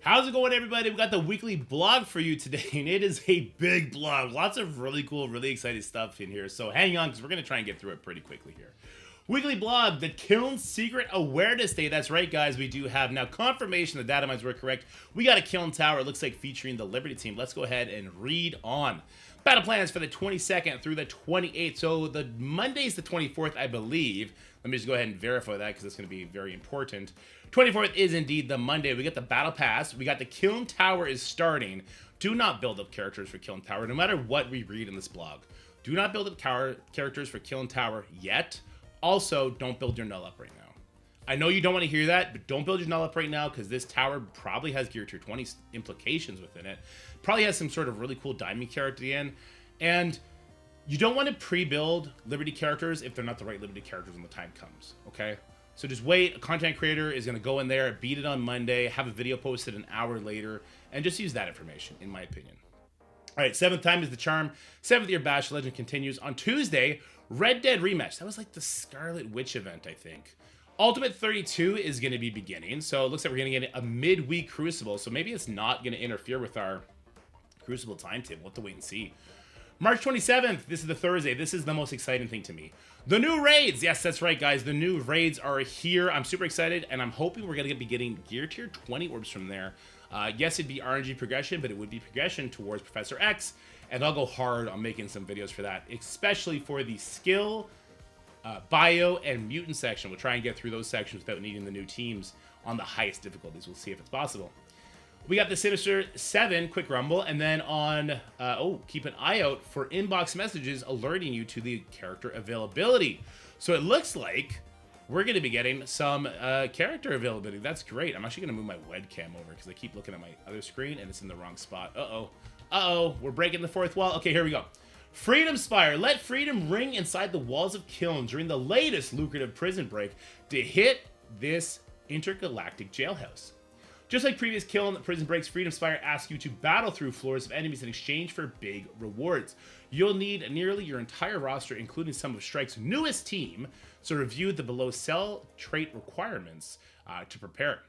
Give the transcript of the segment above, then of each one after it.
How's it going, everybody? We got the weekly blog for you today, and it is a big blog. Lots of really cool, really exciting stuff in here. So hang on, because we're going to try and get through it pretty quickly here. Weekly blog, the Kyln Secret Awareness Day. That's right, guys. We do have now confirmation the data mines were correct. We got a Kyln Tower, it looks like, featuring the Liberty team. Let's go ahead and read on. Battle plans for the 22nd through the 28th. So the Monday's the 24th, I believe. Let me just go ahead and verify that because it's going to be very important. 24th is indeed the Monday. We got the Battle Pass. We got the Kyln Tower is starting. Do not build up characters for Kyln Tower, no matter what we read in this blog. Do not build up characters for Kyln Tower yet. Also, don't build your null up right now. I know you don't want to hear that, but don't build your null up right now because this tower probably has Gear Tier 20 implications within it. Probably has some sort of really cool diamond character in. And you don't want to pre-build Liberty characters if they're not the right Liberty characters when the time comes, okay? So just wait. A content creator is going to go in there, beat it on Monday, have a video posted an hour later, and just use that information, in my opinion. All right, 7th time is the charm. 7th year bash legend continues. On Tuesday, Red Dead rematch. That was like the Scarlet Witch event, I think. Ultimate 32 is going to be beginning, so it looks like we're going to get a midweek Crucible, so maybe it's not going to interfere with our Crucible timetable. We'll have to wait and see. March 27th, this is the Thursday. This is the most exciting thing to me. The new raids. Yes, that's right, guys. The new raids are here. I'm super excited, and I'm hoping we're going to be getting Gear Tier 20 orbs from there. Yes, it'd be RNG progression, but it would be progression towards Professor X, and I'll go hard on making some videos for that, especially for the skill, bio, and mutant section. We'll try and get through those sections without needing the new teams on the highest difficulties. We'll see if it's possible. We got the Sinister 7 Quick Rumble, and then on, keep an eye out for inbox messages alerting you to the character availability. So it looks like we're going to be getting some character availability. That's great. I'm actually going to move my webcam over because I keep looking at my other screen and it's in the wrong spot. Uh-oh, we're breaking the fourth wall. Okay, here we go. Freedom Spire. Let freedom ring inside the walls of Kyln during the latest lucrative prison break to hit this intergalactic jailhouse. Just like previous Kyln prison breaks, Freedom Spire asks you to battle through floors of enemies in exchange for big rewards. You'll need nearly your entire roster, including some of Strike's newest team, so review the below cell trait requirements to prepare.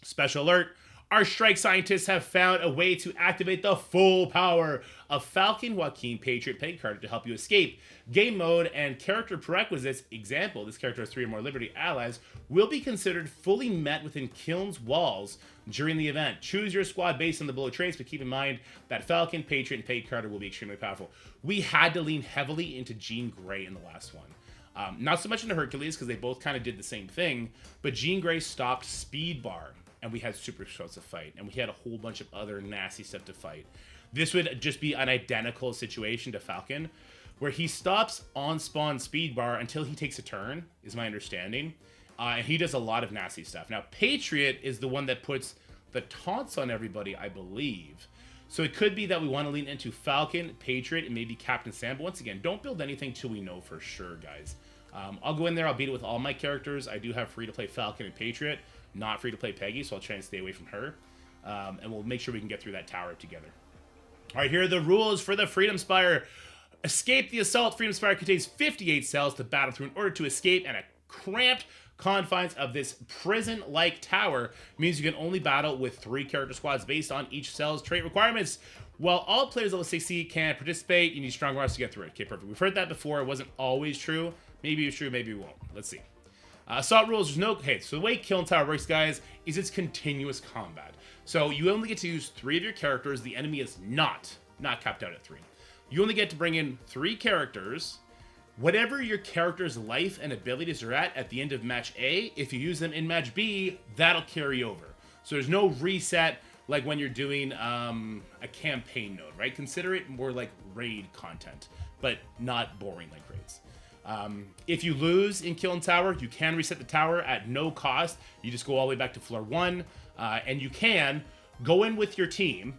Special alert! Our Strike scientists have found a way to activate the full power of Falcon, Joaquin, Patriot, Peg card to help you escape. Game mode and character prerequisites, example, this character has 3 or more Liberty allies, will be considered fully met within Kyln's walls during the event. Choose your squad based on the below traits, but keep in mind that Falcon, Patriot, and Peg Carter will be extremely powerful. We had to lean heavily into Jean Grey in the last one. Not so much into Hercules, because they both kind of did the same thing, but Jean Grey stopped Speed Bar. And we had super shots to fight, and we had a whole bunch of other nasty stuff to fight. This would just be an identical situation to Falcon, where he stops on spawn speed bar until he takes a turn, is my understanding. And he does a lot of nasty stuff. Now, Patriot is the one that puts the taunts on everybody, I believe. So it could be that we want to lean into Falcon, Patriot, and maybe Captain Sam. But once again, don't build anything till we know for sure, guys. I'll go in there, I'll beat it with all my characters. I do have free-to-play Falcon and Patriot. Not free to play Peggy, so I'll try and stay away from her. And we'll make sure we can get through that tower together. All right, here are the rules for the Freedom Spire. Escape the assault. Freedom Spire contains 58 cells to battle through in order to escape, and a cramped confines of this prison-like tower means you can only battle with 3 character squads based on each cell's trait requirements. While all players level 60 can participate, you need strong rosters to get through it. Okay, perfect. We've heard that before. It wasn't always true. Maybe it's true, maybe it won't. Let's see. Assault rules, there's no... Okay, so the way Kyln Tower works, guys, is it's continuous combat. So you only get to use 3 of your characters. The enemy is not capped out at 3. You only get to bring in 3 characters. Whatever your character's life and abilities are at the end of match A, if you use them in match B, that'll carry over. So there's no reset like when you're doing a campaign node, right? Consider it more like raid content, but not boring like raids. If you lose in Kyln Tower, you can reset the tower at no cost. You just go all the way back to floor 1, and you can go in with your team,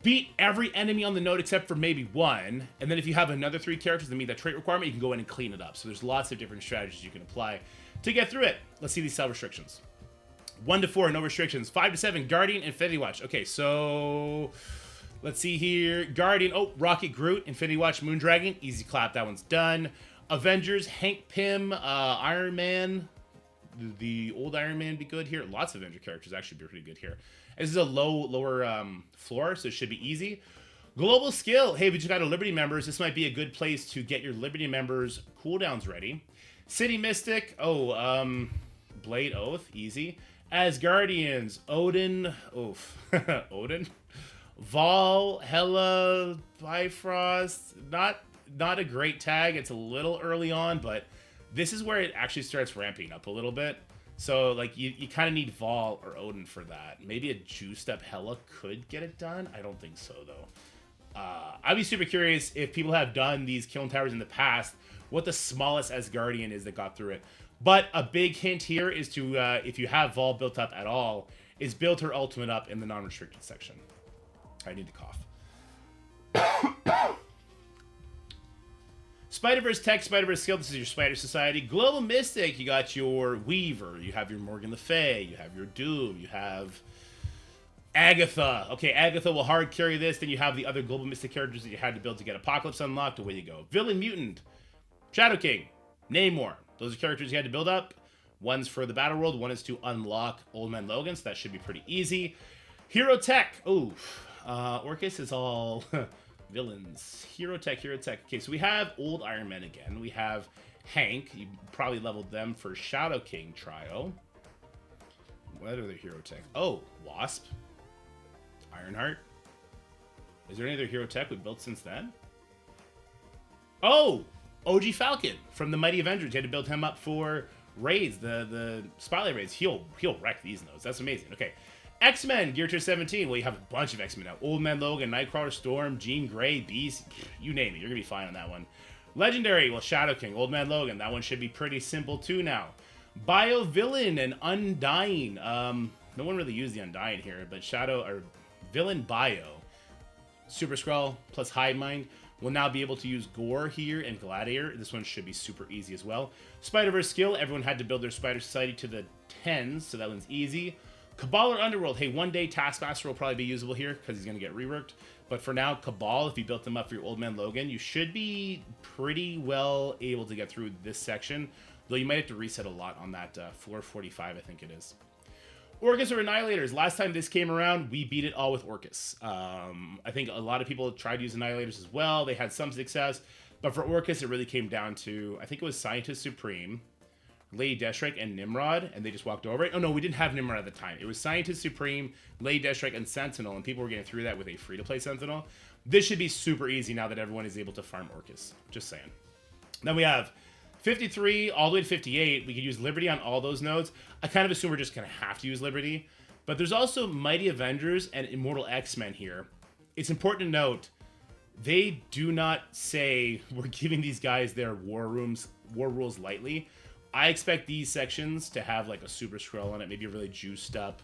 beat every enemy on the node except for maybe 1, and then if you have another 3 characters that meet that trait requirement, you can go in and clean it up. So there's lots of different strategies you can apply to get through it. Let's see these cell restrictions. 1 to 4, no restrictions. 5 to 7, Guardian, Infinity Watch. Okay, so... let's see here. Guardian. Oh, Rocket Groot. Infinity Watch, Moondragon. Easy clap. That one's done. Avengers, Hank Pym, Iron Man. the old Iron Man be good here? Lots of Avenger characters actually be pretty good here. This is a lower floor, so it should be easy. Global skill. Hey, we just got a Liberty members. This might be a good place to get your Liberty members cooldowns ready. City Mystic. Oh, Blade Oath. Easy. Asgardians. Odin. Oof. Odin. Vol. Hela. Bifrost. Not a great tag. It's a little early on, but this is where it actually starts ramping up a little bit. So, like, you kind of need Vol or Odin for that. Maybe a juiced up Hela could get it done. I don't think so, though. I'd be super curious if people have done these Kyln Towers in the past, what the smallest Asgardian is that got through it. But a big hint here is to, if you have Vol built up at all, is build her ultimate up in the non-restricted section. I need to cough. Spider-Verse Tech, Spider-Verse Skill, this is your Spider Society. Global Mystic, you got your Weaver, you have your Morgan Le Fay, you have your Doom, you have Agatha. Okay, Agatha will hard carry this, then you have the other Global Mystic characters that you had to build to get Apocalypse unlocked, away you go. Villain Mutant, Shadow King, Namor. Those are characters you had to build up. One's for the Battle World, one is to unlock Old Man Logan, so that should be pretty easy. Hero Tech, Orcus is all... villains. Hero Tech. Okay, so we have old Iron Man again. We have Hank. You probably leveled them for Shadow King Trio. What other Hero Tech? Oh, Wasp. Ironheart. Is there any other Hero Tech we built since then? Oh! OG Falcon from the Mighty Avengers. You had to build him up for raids, the Spotlight raids. He'll wreck these nodes. That's amazing. Okay. X-Men, Gear Tier 17. Well, you have a bunch of X-Men now. Old Man Logan, Nightcrawler, Storm, Jean Grey, Beast. You name it. You're going to be fine on that one. Legendary, well, Shadow King, Old Man Logan. That one should be pretty simple, too, now. Bio Villain and Undying. No one really used the Undying here, but Villain Bio. Super Skrull plus Hive Mind will now be able to use Gore here and Gladiator. This one should be super easy as well. Spider-Verse Skill. Everyone had to build their Spider Society to the 10s, so that one's easy. Cabal or Underworld. Hey, one day Taskmaster will probably be usable here because he's going to get reworked. But for now, Cabal, if you built them up for your Old Man Logan, you should be pretty well able to get through this section. Though you might have to reset a lot on that floor 45, I think it is. Orcus or Annihilators. Last time this came around, we beat it all with Orcus. I think a lot of people tried to use Annihilators as well. They had some success. But for Orcus, it really came down to, I think it was Scientist Supreme, Lady Deathstrike, and Nimrod, and they just walked over it. Oh no, we didn't have Nimrod at the time. It was Scientist Supreme, Lady Deathstrike, and Sentinel, and people were getting through that with a free-to-play Sentinel. This should be super easy now that everyone is able to farm Orcus. Just saying. Then we have 53 all the way to 58. We could use Liberty on all those nodes. I kind of assume we're just going to have to use Liberty. But there's also Mighty Avengers and Immortal X-Men here. It's important to note, they do not say we're giving these guys their war rules lightly. I expect these sections to have like a Super Skrull on it, maybe a really juiced up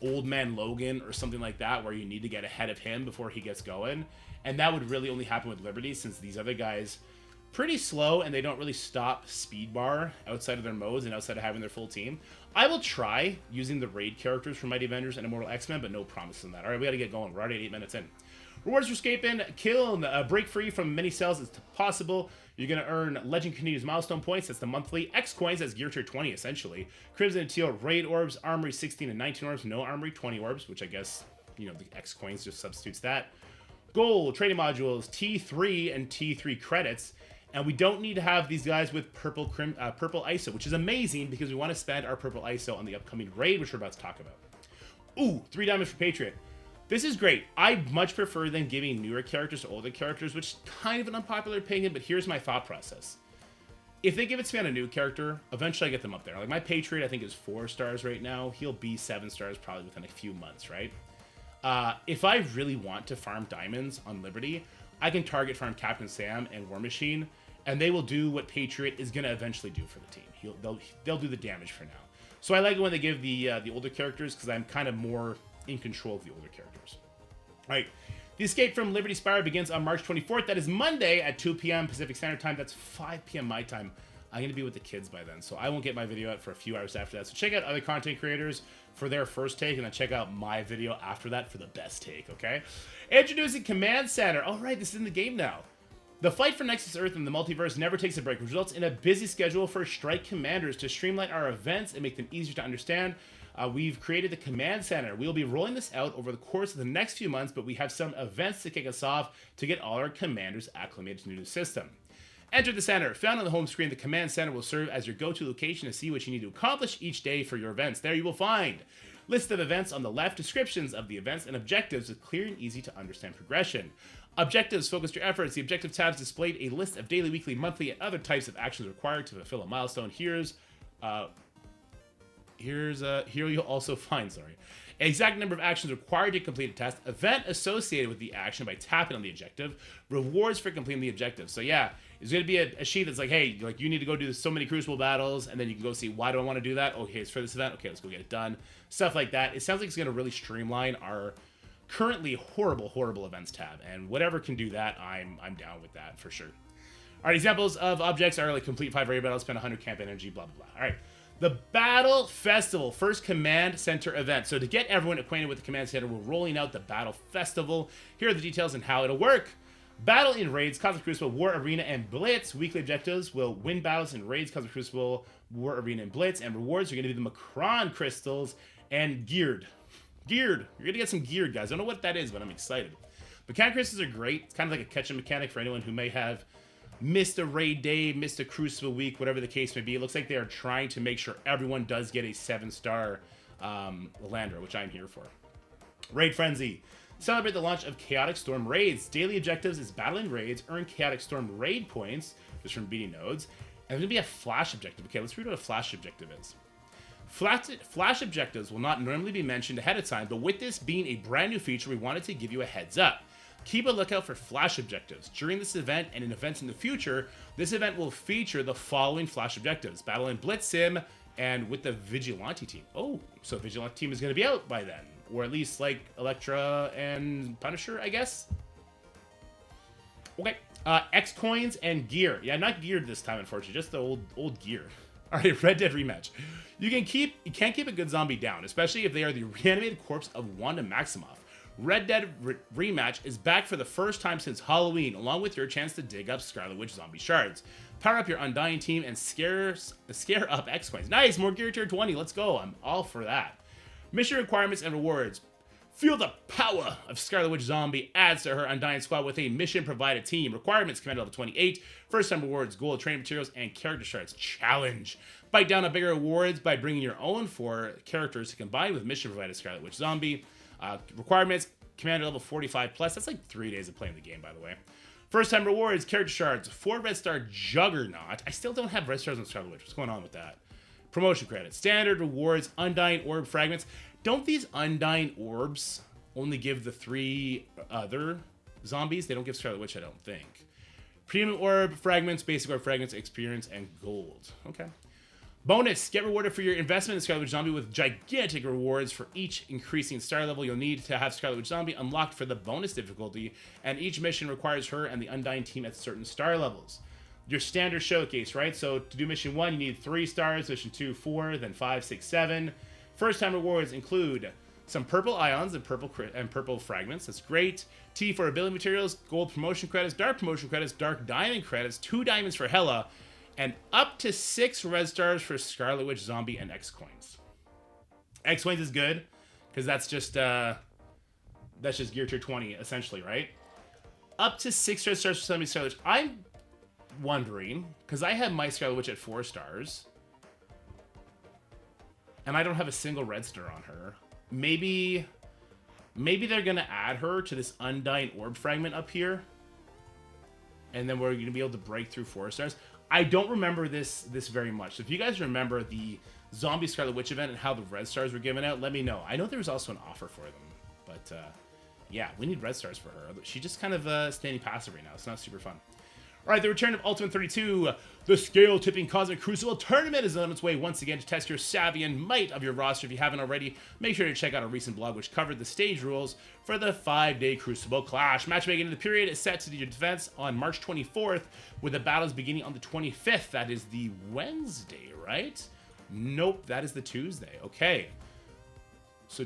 Old Man Logan or something like that, where you need to get ahead of him before he gets going. And that would really only happen with Liberty, since these other guys pretty slow and they don't really stop speed bar outside of their modes and outside of having their full team. I will try using the raid characters from Mighty Avengers and Immortal X-Men, but no promise on that. All right, we got to get going. We're already at 8 minutes in. Rewards for escaping. Kyln. Break free from many cells as possible. You're going to earn Legend Continues milestone points. That's the monthly. X coins. That's Gear Tier 20, essentially. Crimson and Teal raid orbs. Armory 16 and 19 orbs. No Armory 20 orbs, which I guess, you know, the X coins just substitutes that. Gold. Trading modules. T3 and T3 credits. And we don't need to have these guys with purple ISO, which is amazing because we want to spend our purple ISO on the upcoming raid, which we're about to talk about. Ooh, 3 diamonds for Patriot. This is great. I much prefer than giving newer characters to older characters, which is kind of an unpopular opinion, but here's my thought process. If they give it to me on a new character, eventually I get them up there. Like my Patriot, I think, is 4 stars right now. He'll be 7 stars probably within a few months, right? If I really want to farm diamonds on Liberty, I can target farm Captain Sam and War Machine, and they will do what Patriot is going to eventually do for the team. They'll do the damage for now. So I like it when they give the older characters, because I'm kind of more in control of the older characters. All right, the escape from Liberty Spire begins on March 24th. That is Monday at 2 p.m. Pacific Standard Time. That's 5 p.m. my time. I'm going to be with the kids by then, so I won't get my video out for a few hours after that. So check out other content creators for their first take, and then check out my video after that for the best take, okay? Introducing Command Center. All right, this is in the game now. The fight for Nexus Earth and the multiverse never takes a break, which results in a busy schedule for Strike Commanders. To streamline our events and make them easier to understand, we've created the Command Center. We'll be rolling this out over the course of the next few months, but we have some events to kick us off to get all our commanders acclimated to the new system. Enter the center. Found on the home screen, the Command Center will serve as your go-to location to see what you need to accomplish each day for your events. There you will find list of events on the left, descriptions of the events, and objectives with clear and easy to understand progression. Objectives focus your efforts. The objective tabs displayed a list of daily, weekly, monthly, and other types of actions required to fulfill a milestone. Here you'll also find, exact number of actions required to complete a task, event associated with the action by tapping on the objective, rewards for completing the objective. So yeah, it's going to be a sheet that's like, hey, like you need to go do so many Crucible battles, and then you can go see, why do I want to do that? Okay, it's for this event. Okay, let's go get it done. Stuff like that. It sounds like it's going to really streamline our currently horrible events tab, and whatever can do that, I'm down with that for sure. All right, examples of objects are like complete 5 raid battles, spend 100 camp energy, blah, blah, blah. All right. The Battle Festival, first Command Center event. So to get everyone acquainted with the Command Center, we're rolling out the Battle Festival. Here are the details on how it'll work. Battle in raids, Cosmic Crucible, War Arena, and Blitz. Weekly objectives will win battles in raids, Cosmic Crucible, War Arena, and Blitz. And rewards are going to be the Macron crystals and geared. Geared. You're going to get some geared, guys. I don't know what that is, but I'm excited. Mechanic crystals are great. It's kind of like a catch-up mechanic for anyone who may have missed a raid day, missed a Crucible week, whatever the case may be. It looks like they are trying to make sure everyone does get a 7-star lander, which I'm here for. Raid Frenzy. Celebrate the launch of Chaotic Storm raids. Daily objectives is battling raids, earn Chaotic Storm raid points, just from beating nodes. And there's going to be a flash objective. Okay, let's read what a flash objective is. Flash objectives will not normally be mentioned ahead of time, but with this being a brand new feature, we wanted to give you a heads up. Keep a lookout for flash objectives. During this event and in events in the future, this event will feature the following flash objectives. Battle in Blitz Sim and with the Vigilante team. Oh, so Vigilante team is going to be out by then. Or at least like Elektra and Punisher, I guess. Okay. X coins and gear. Yeah, not geared this time, unfortunately. Just the old gear. All right, Red Dead rematch. You can't keep a good zombie down, especially if they are the reanimated corpse of Wanda Maximoff. Red Dead Rematch is back for the first time since Halloween, along with your chance to dig up Scarlet Witch zombie shards. Power up your Undying team and scare up X-Coins. Nice, more gear tier 20, let's go, I'm all for that. Mission requirements and rewards. Feel the power of Scarlet Witch Zombie adds to her Undying squad with a mission-provided team. Requirements, command level 28, first-time rewards, gold training materials, and character shards. Challenge. Bite down on bigger rewards by bringing your own 4 characters to combine with mission-provided Scarlet Witch Zombie. Requirements, commander level 45 plus. That's like 3 days of playing the game, by the way. First time rewards, character shards, 4 red star Juggernaut. I still don't have red stars on Scarlet Witch. What's going on with that? Promotion credits, standard rewards, Undying orb fragments. Don't these Undying orbs only give the 3 other zombies? They don't give Scarlet Witch, I don't think. Premium orb fragments, basic orb fragments, experience, and gold. Okay. Bonus, get rewarded for your investment in Scarlet Witch Zombie with gigantic rewards for each increasing star level. You'll need to have Scarlet Witch Zombie unlocked for the bonus difficulty, and each mission requires her and the Undying team at certain star levels. Your standard showcase, right? So to do mission 1, you need 3 stars, mission 2, 4, then 5, 6, 7. First time rewards include some purple ions and purple fragments. That's great. T for ability materials, gold promotion credits, dark diamond credits, 2 diamonds for Hela, and up to 6 red stars for Scarlet Witch Zombie and X coins. X coins is good because that's just gear tier 20 essentially, right? Up to 6 red stars for Zombie Scarlet Witch. I'm wondering because I have my Scarlet Witch at 4 stars, and I don't have a single red star on her. Maybe they're gonna add her to this Undying orb fragment up here, and then we're gonna be able to break through 4 stars. I don't remember this very much. So if you guys remember the Zombie Scarlet Witch event and how the red stars were given out, let me know. I know there was also an offer for them, but yeah, we need red stars for her. She's just kind of standing passive right now. It's not super fun. All right, the return of Ultimate 32, the scale-tipping Cosmic Crucible tournament is on its way once again to test your savvy and might of your roster. If you haven't already, make sure to check out our recent blog, which covered the stage rules for the 5-day Crucible Clash. Matchmaking in the period is set to your defense on March 24th, with the battles beginning on the 25th. That is the Wednesday, right? Nope, that is the Tuesday. Okay. So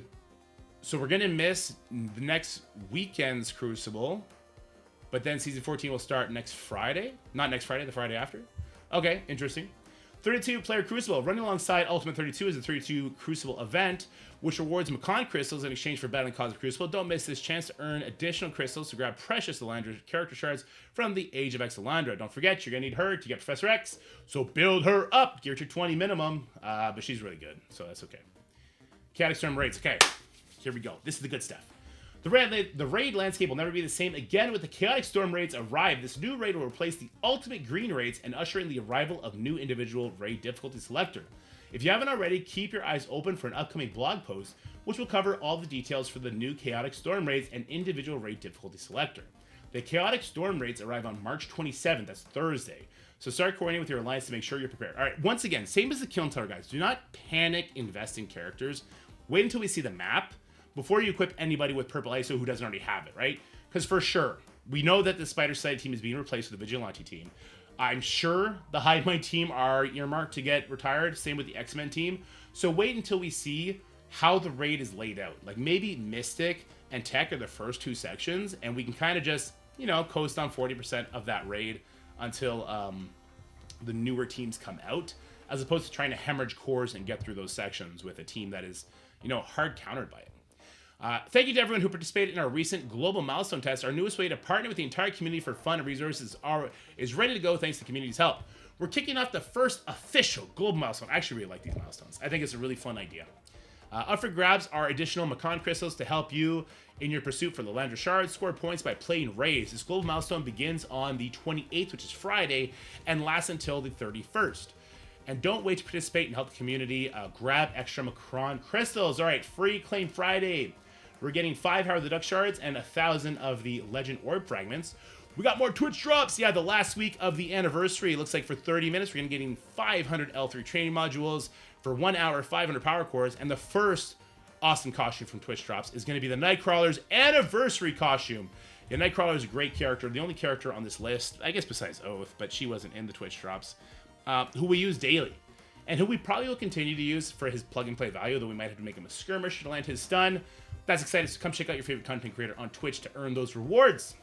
we're going to miss the next weekend's Crucible. But then Season 14 will start next Friday. Not next Friday, the Friday after. Okay, interesting. 32-player Crucible. Running alongside Ultimate 32 is a 32 Crucible event, which rewards Macon crystals in exchange for battling Cosmic Crucible. Don't miss this chance to earn additional crystals to grab precious Elandra character shards from the Age of X Elandra. Don't forget, you're going to need her to get Professor X, so build her up. Gear to 20 minimum, but she's really good, so that's okay. Chaotic Storm raids. Okay, here we go. This is the good stuff. The raid landscape will never be the same again with the Chaotic Storm raids arrive. This new raid will replace the Ultimate Green raids and usher in the arrival of new individual raid difficulty selector. If you haven't already, keep your eyes open for an upcoming blog post, which will cover all the details for the new Chaotic Storm raids and individual raid difficulty selector. The Chaotic Storm raids arrive on March 27th, that's Thursday. So start coordinating with your alliance to make sure you're prepared. All right, once again, same as the Kyln Tower, guys. Do not panic investing characters. Wait until we see the map before you equip anybody with Purple ISO who doesn't already have it, right? Because for sure, we know that the Spider Society team is being replaced with the Vigilante team. I'm sure the Hive Mind team are earmarked to get retired, same with the X-Men team. So wait until we see how the raid is laid out. Like maybe Mystic and Tech are the first two sections, and we can kind of just, you know, coast on 40% of that raid until the newer teams come out, as opposed to trying to hemorrhage cores and get through those sections with a team that is, you know, hard countered by it. Thank you to everyone who participated in our recent global milestone test. Our newest way to partner with the entire community for fun and resources is ready to go thanks to the community's help. We're kicking off the first official global milestone. I actually really like these milestones. I think it's a really fun idea. Up for grabs are additional Macon crystals to help you in your pursuit for the Elandra shards. Score points by playing raids. This global milestone begins on the 28th, which is Friday, and lasts until the 31st. And don't wait to participate and help the community. Grab extra Macron crystals. All right, free claim Friday. We're getting 5 Howard the Duck shards and 1,000 of the Legend Orb fragments. We got more Twitch drops. Yeah, the last week of the anniversary. It looks like for 30 minutes, we're going to be getting 500 L3 training modules for 1 hour, 500 power cores. And the first awesome costume from Twitch drops is going to be the Nightcrawler's anniversary costume. Yeah, Nightcrawler is a great character. The only character on this list, I guess besides Oath, but she wasn't in the Twitch drops, who we use daily. And who we probably will continue to use for his plug-and-play value, though we might have to make him a skirmish to land his stun. That's exciting, so come check out your favorite content creator on Twitch to earn those rewards.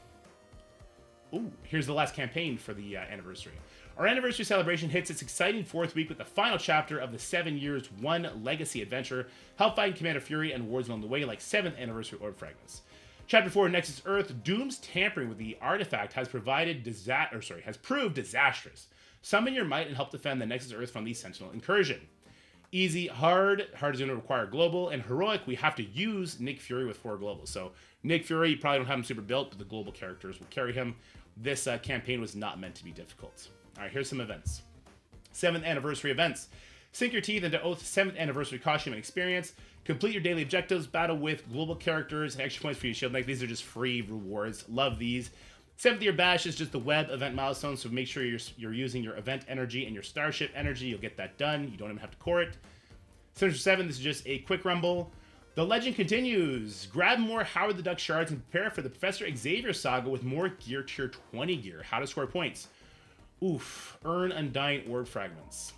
Ooh, here's the last campaign for the anniversary. Our anniversary celebration hits its exciting 4th week with the final chapter of the 7 Years, 1 Legacy adventure. Help fight Commander Fury and wards along the way like 7th Anniversary Orb Fragments. Chapter 4, Nexus Earth. Doom's tampering with the artifact has proved disastrous. Summon your might and help defend the Nexus Earth from the Sentinel incursion. Easy, hard is going to require global, and heroic, we have to use Nick Fury with 4 globals. So Nick Fury, you probably don't have him super built, but the global characters will carry him. This campaign was not meant to be difficult. All right, here's some events. 7th Anniversary events. Sink your teeth into Oath's 7th Anniversary costume and experience. Complete your daily objectives, battle with global characters, and extra points for your shield knight. These are just free rewards. Love these. 7th Year Bash is just the web event milestone, so make sure you're using your event energy and your starship energy. You'll get that done. You don't even have to core it. Center 7, this is just a quick rumble. The legend continues. Grab more Howard the Duck shards and prepare for the Professor Xavier saga with more gear tier 20 gear. How to score points. Oof. Earn Undying Orb fragments.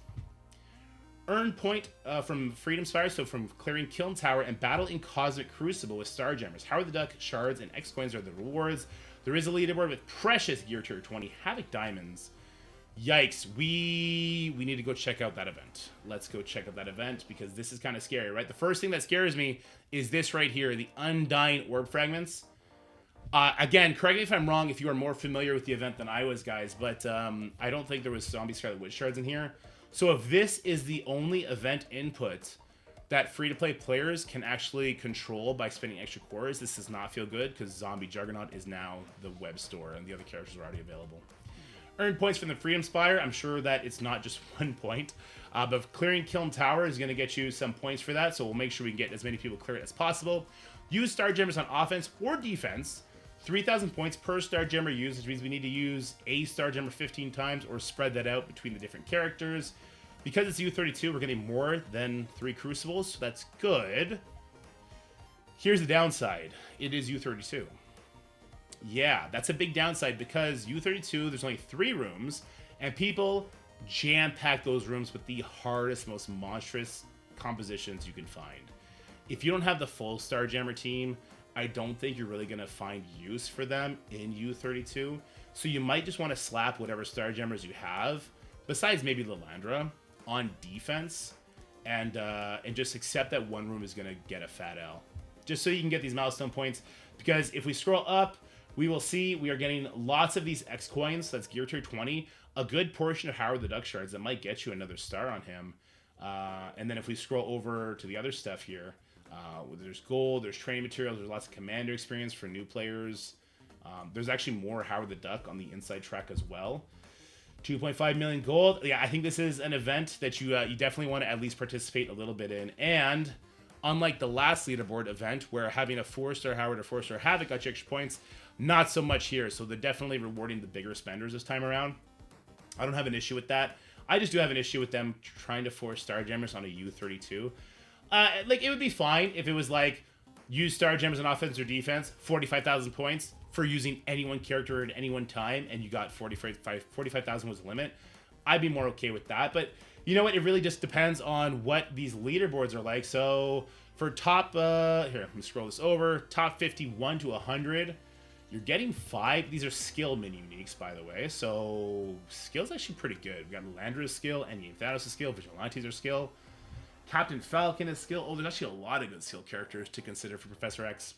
Earn point from Freedom Spire, so from clearing Kyln Tower, and battle in Cosmic Crucible with Starjammers. Howard the Duck shards and X coins are the rewards. There is a leaderboard with precious gear tier 20 Havoc diamonds. Yikes, we need to go check out that event. Let's go check out that event because this is kind of scary, right? The first thing that scares me is this right here, the Undying Orb fragments. Again, correct me if I'm wrong if you are more familiar with the event than I was, guys, but I don't think there was Zombie Scarlet Witch shards in here. So if this is the only event input that free-to-play players can actually control by spending extra cores, this does not feel good because Zombie Juggernaut is now the web store and the other characters are already available. Earn points from the Freedom Spire. I'm sure that it's not just 1 point, but clearing Kyln Tower is going to get you some points for that, so we'll make sure we can get as many people clear it as possible. Use Starjammers on offense or defense. 3,000 points per Starjammer used, which means we need to use a Starjammer 15 times or spread that out between the different characters. Because it's U32, we're getting more than 3 Crucibles, so that's good. Here's the downside. It is U32. Yeah, that's a big downside because U32, there's only 3 rooms, and people jam-pack those rooms with the hardest, most monstrous compositions you can find. If you don't have the full Starjammer team, I don't think you're really going to find use for them in U32. So you might just want to slap whatever Starjammers you have, besides maybe Lilandra, on defense, and just accept that one room is going to get a fat L. Just so you can get these milestone points, because if we scroll up, we will see we are getting lots of these X coins. That's gear tier 20. A good portion of Howard the Duck shards that might get you another star on him. And then if we scroll over to the other stuff here, there's gold, there's training materials, there's lots of commander experience for new players. There's actually more Howard the Duck on the inside track as well. 2.5 million gold. Yeah, I think this is an event that you definitely want to at least participate a little bit in. And unlike the last leaderboard event, where having a 4-star Howard or 4-star Havoc got you extra points, not so much here. So they're definitely rewarding the bigger spenders this time around. I don't have an issue with that. I just do have an issue with them trying to force Starjammers on a U32. Like, it would be fine if it was like, use Starjammers on offense or defense, 45,000 points for using any one character at any one time, and you got 45,000 was the limit. I'd be more okay with that. But you know what? It really just depends on what these leaderboards are like. So for top, here, let me scroll this over. Top 51 to 100, you're getting 5. These are skill mini uniques, by the way. So skill's actually pretty good. We got Landra's skill, and Thanos' skill, Vigilante's are skill. Captain Falcon is skill. Oh, there's actually a lot of good skill characters to consider for Professor X.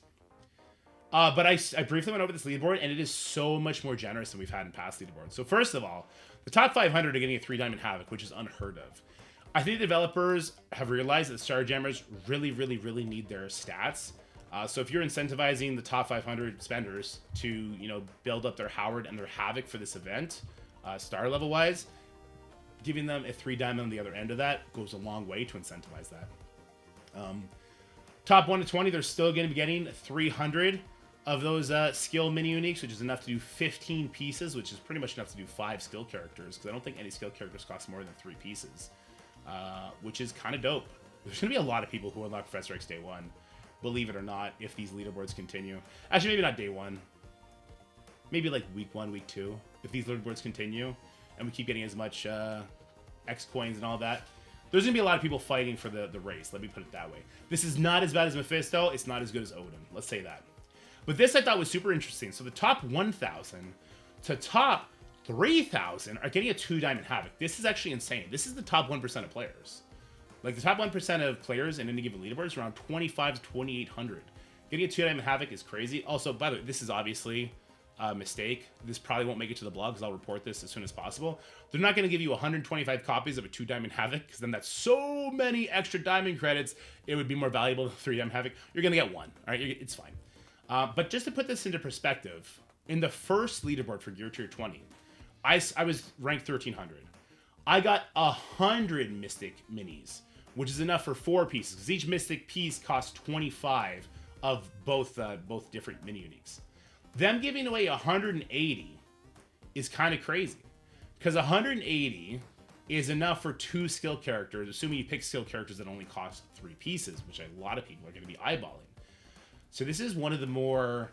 But I briefly went over this leaderboard, and it is so much more generous than we've had in past leaderboards. So first of all, the top 500 are getting a 3-diamond Havoc, which is unheard of. I think the developers have realized that Starjammers really, really, really need their stats. So if you're incentivizing the top 500 spenders to, you know, build up their Howard and their Havoc for this event, star level wise, giving them a 3-diamond on the other end of that goes a long way to incentivize that. Top 1 to 20, they're still going to be getting 300 of those skill mini uniques, which is enough to do 15 pieces, which is pretty much enough to do 5 skill characters, because I don't think any skill characters cost more than 3 pieces, which is kind of dope. There's going to be a lot of people who unlock Professor X day 1, believe it or not, if these leaderboards continue. Actually, maybe not day 1. Maybe like week 1, week 2, if these leaderboards continue, and we keep getting as much X coins and all that. There's going to be a lot of people fighting for the race, let me put it that way. This is not as bad as Mephisto, it's not as good as Odin, let's say that. But this I thought was super interesting. So the top 1,000 to top 3,000 are getting a 2-diamond Havoc. This is actually insane. This is the top 1% of players. Like, the top 1% of players in any given leaderboard is around 2,500 to 2,800. Getting a 2-diamond Havoc is crazy. Also, by the way, this is obviously a mistake. This probably won't make it to the blog, because I'll report this as soon as possible. They're not going to give you 125 copies of a 2-diamond Havoc, because then that's so many extra diamond credits, it would be more valuable than 3-diamond Havoc. You're going to get 1. All right, it's fine. But just to put this into perspective, in the first leaderboard for Gear Tier 20, I was ranked 1,300. I got 100 Mystic Minis, which is enough for 4 pieces, because each Mystic piece costs 25 of both different mini uniques. Them giving away 180 is kind of crazy, because 180 is enough for 2 skill characters, assuming you pick skill characters that only cost 3 pieces, which a lot of people are going to be eyeballing. So this is one of the more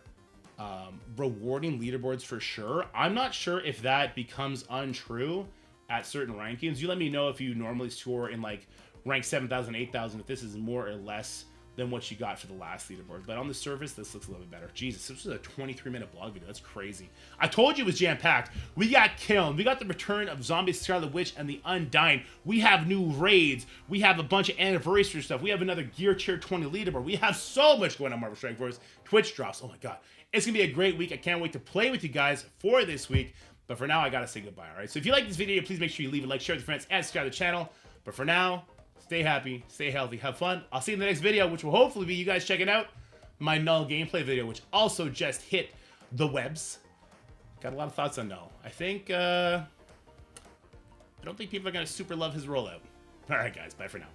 rewarding leaderboards for sure. I'm not sure if that becomes untrue at certain rankings. You let me know if you normally score in like rank 7,000, 8,000, if this is more or less than what you got for the last leaderboard. But on the surface, this looks a little bit better. Jesus, this was a 23-minute blog video. That's crazy. I told you it was jam-packed. We got Kyln. We got the return of Zombie Scarlet Witch and the Undying. We have new raids. We have a bunch of anniversary stuff. We have another Gear Tier 20 leaderboard. We have so much going on Marvel Strike Force. Twitch drops. Oh my god. It's going to be a great week. I can't wait to play with you guys for this week. But for now, I got to say goodbye, all right? So if you like this video, please make sure you leave a like, share with your friends, and subscribe to the channel. But for now, stay happy, stay healthy, have fun. I'll see you in the next video, which will hopefully be you guys checking out my Null gameplay video, which also just hit the webs. Got a lot of thoughts on Null. I don't think people are going to super love his rollout. All right, guys, bye for now.